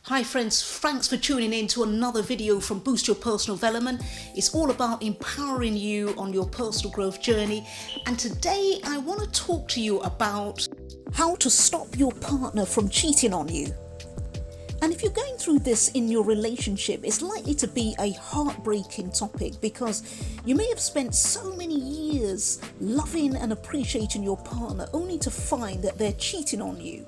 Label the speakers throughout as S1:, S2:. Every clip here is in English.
S1: Hi friends, thanks for tuning in to another video from Boost Your Personal Development. It's all about empowering you on your personal growth journey. And today I want to talk to you about how to stop your partner from cheating on you. And if you're going through this in your relationship, it's likely to be a heartbreaking topic because you may have spent so many years loving and appreciating your partner only to find that they're cheating on you.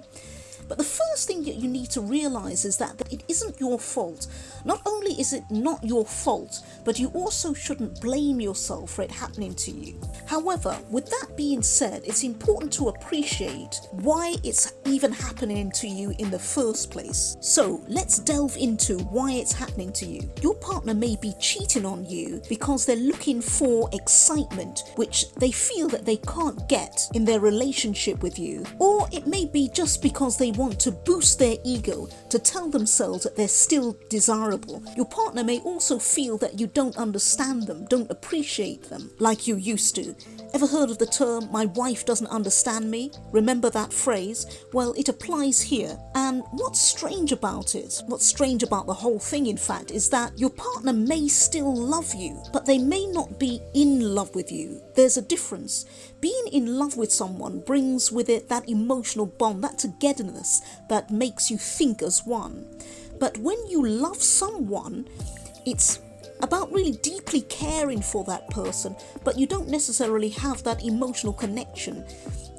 S1: But the first thing that you need to realize is that it isn't your fault. Not only is it not your fault, but you also shouldn't blame yourself for it happening to you. However, with that being said, it's important to appreciate why it's even happening to you in the first place. So let's delve into why it's happening to you. Your partner may be cheating on you because they're looking for excitement, which they feel that they can't get in their relationship with you. Or it may be just because they want to boost their ego to tell themselves that they're still desirable. Your partner may also feel that you don't understand them, don't appreciate them like you used to. Ever heard of the term, "my wife doesn't understand me"? Remember that phrase? Well, it applies here. And what's strange about it, what's strange about the whole thing in fact, is that your partner may still love you, but they may not be in love with you. There's a difference. Being in love with someone brings with it that emotional bond, that togetherness that makes you think as one. But when you love someone, it's about really deeply caring for that person, but you don't necessarily have that emotional connection,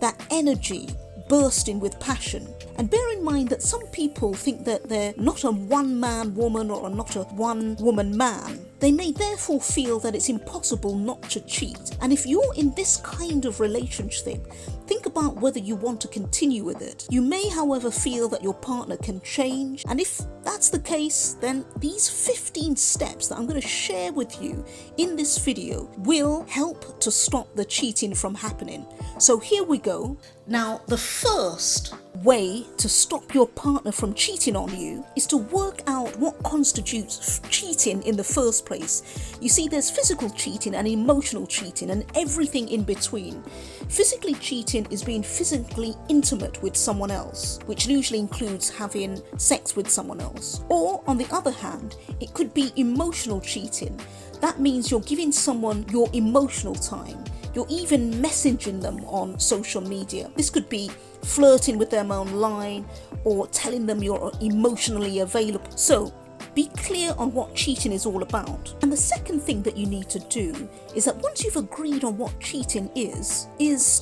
S1: that energy bursting with passion. And bear in mind that some people think that they're not a one-man woman or not a one-woman man. They may therefore feel that it's impossible not to cheat. And if you're in this kind of relationship, think about whether you want to continue with it. You may, however, feel that your partner can change. And if that's the case, then these 15 steps that I'm going to share with you in this video will help to stop the cheating from happening. So here we go. Now, the first way to stop your partner from cheating on you is to work out what constitutes cheating in the first place. You see, there's physical cheating and emotional cheating and everything in between. Physically cheating is being physically intimate with someone else, which usually includes having sex with someone else. Or, on the other hand, it could be emotional cheating. That means you're giving someone your emotional time. You're even messaging them on social media. This could be flirting with them online or telling them you're emotionally available. So be clear on what cheating is all about. And the second thing that you need to do is that once you've agreed on what cheating is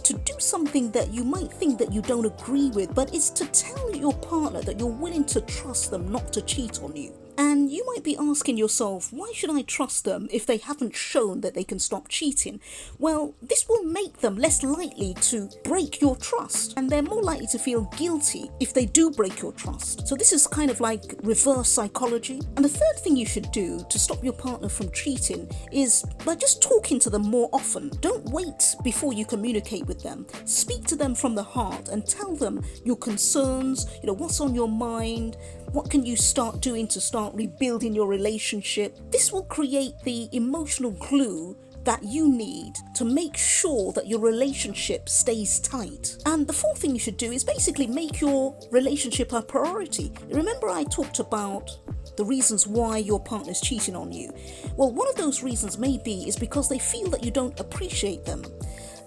S1: to do something that you might think that you don't agree with, but it's to tell your partner that you're willing to trust them not to cheat on you. And you might be asking yourself, why should I trust them if they haven't shown that they can stop cheating? Well, this will make them less likely to break your trust, and they're more likely to feel guilty if they do break your trust. So this is kind of like reverse psychology. And the third thing you should do to stop your partner from cheating is by just talking to them more often. Don't wait before you communicate with them. Speak to them from the heart and tell them your concerns, what's on your mind. What can you start doing to start rebuilding your relationship? This will create the emotional glue that you need to make sure that your relationship stays tight. And the fourth thing you should do is basically make your relationship a priority. Remember I talked about the reasons why your partner's cheating on you. Well, one of those reasons maybe is because they feel that you don't appreciate them.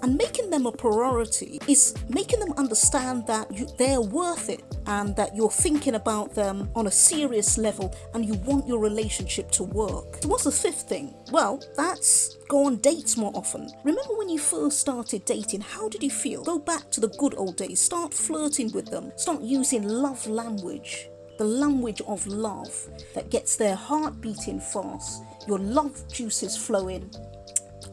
S1: And making them a priority is making them understand that they're worth it and that you're thinking about them on a serious level and you want your relationship to work. So what's the fifth thing? Well, that's go on dates more often. Remember when you first started dating, how did you feel? Go back to the good old days. Start flirting with them. Start using love language. The language of love that gets their heart beating fast. Your love juices flowing.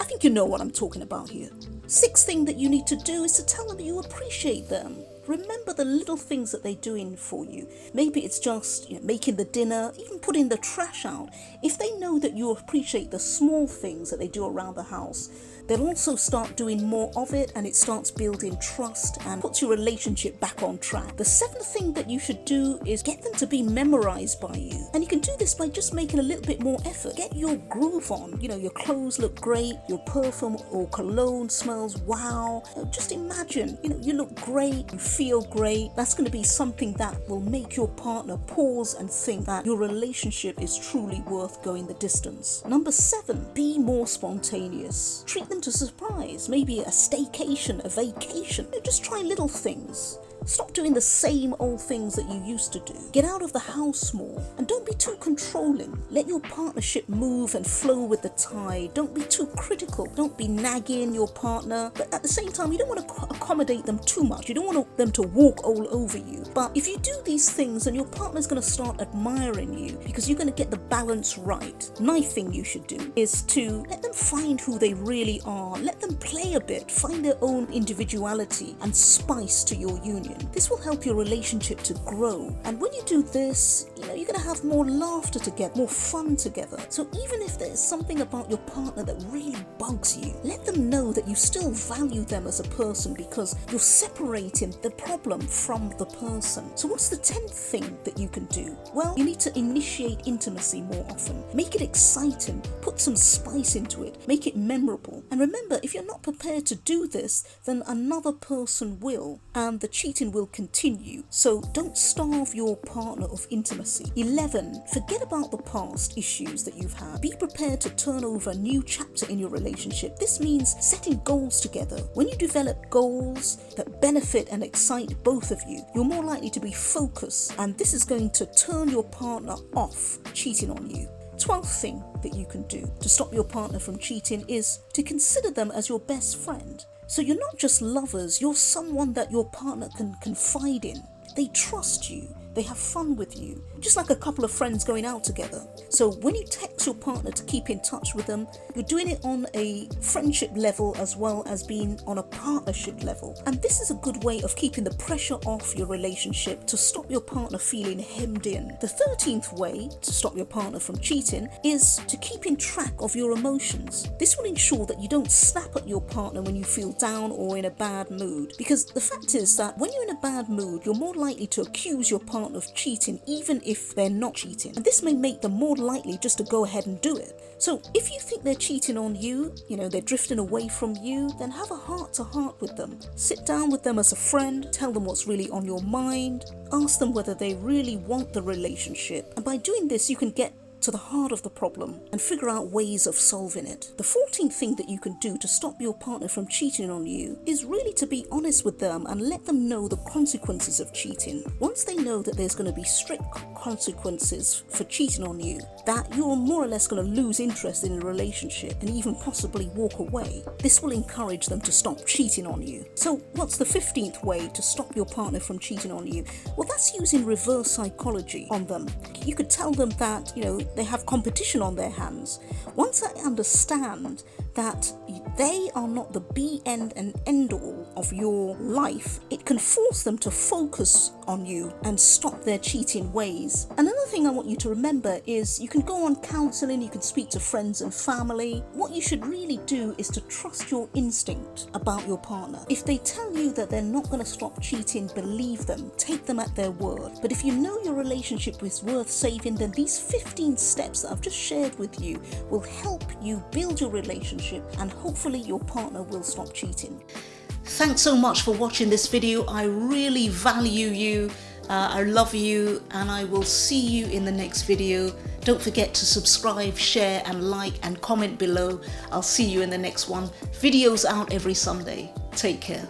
S1: I think you know what I'm talking about here. Sixth thing that you need to do is to tell them you appreciate them. Remember the little things that they're doing for you. Maybe it's just making the dinner, even putting the trash out. If they know that you appreciate the small things that they do around the house, they'll also start doing more of it, and it starts building trust and puts your relationship back on track. The seventh thing that you should do is get them to be memorized by you. And you can do this by just making a little bit more effort. Get your groove on. Your clothes look great, your perfume or cologne smells wow. Just imagine, you look great, you feel great. That's going to be something that will make your partner pause and think that your relationship is truly worth going the distance. Number 7, be more spontaneous. Treat them to surprise, maybe a staycation, a vacation. Just try little things. Stop doing the same old things that you used to do. Get out of the house more, and don't be too controlling. Let your partnership move and flow with the tide. Don't be too critical. Don't be nagging your partner, but at the same time, you don't want to accommodate them too much. You don't want them to walk all over you. But if you do these things, then your partner's going to start admiring you, because you're going to get the balance right. Ninth thing you should do is to let them find who they really are. Let them play a bit, find their own individuality and spice to your union. This will help your relationship to grow. And when you do this, you're going to have more laughter together, more fun together. So even if there's something about your partner that really bugs you, let them know that you still value them as a person, because you're separating the problem from the person. So what's the 10th thing that you can do? Well, you need to initiate intimacy more often. Make it exciting. Put some spice into it. Make it memorable. And remember, if you're not prepared to do this, then another person will, and the cheating will continue. So don't starve your partner of intimacy. 11, forget about the past issues that you've had. Be prepared to turn over a new chapter in your relationship. This means setting goals together. When you develop goals that benefit and excite both of you, you're more likely to be focused, and this is going to turn your partner off cheating on you. 12th thing that you can do to stop your partner from cheating is to consider them as your best friend. So you're not just lovers, you're someone that your partner can confide in. They trust you. They have fun with you, just like a couple of friends going out together. So when you text your partner to keep in touch with them, you're doing it on a friendship level as well as being on a partnership level. And this is a good way of keeping the pressure off your relationship to stop your partner feeling hemmed in. The 13th way to stop your partner from cheating is to keep in track of your emotions. This will ensure that you don't snap at your partner when you feel down or in a bad mood. Because the fact is that when you're in a bad mood, you're more likely to accuse your partner of cheating even if they're not cheating, and this may make them more likely just to go ahead and do it. So if you think they're cheating on you, they're drifting away from you, then have a heart-to-heart with them. Sit down with them as a friend, tell them what's really on your mind, ask them whether they really want the relationship, and by doing this you can get to the heart of the problem and figure out ways of solving it. The 14th thing that you can do to stop your partner from cheating on you is really to be honest with them and let them know the consequences of cheating. Once they know that there's going to be strict consequences for cheating on you, that you're more or less going to lose interest in a relationship and even possibly walk away, this will encourage them to stop cheating on you. So what's the 15th way to stop your partner from cheating on you? Well, that's using reverse psychology on them. You could tell them that, they have competition on their hands. Once they understand that they are not the be end and end all of your life, it can force them to focus on you and stop their cheating ways. Another thing I want you to remember is you can go on counselling, you can speak to friends and family. What you should really do is to trust your instinct about your partner. If they tell you that they're not going to stop cheating, believe them, take them at their word. But if you know your relationship is worth saving, then these 15 steps that I've just shared with you will help you build your relationship, and hopefully your partner will stop cheating. Thanks so much for watching this video. I really value you. I love you, and I will see you in the next video. Don't forget to subscribe, share and like and comment below. I'll see you in the next one. Videos out every Sunday. Take care.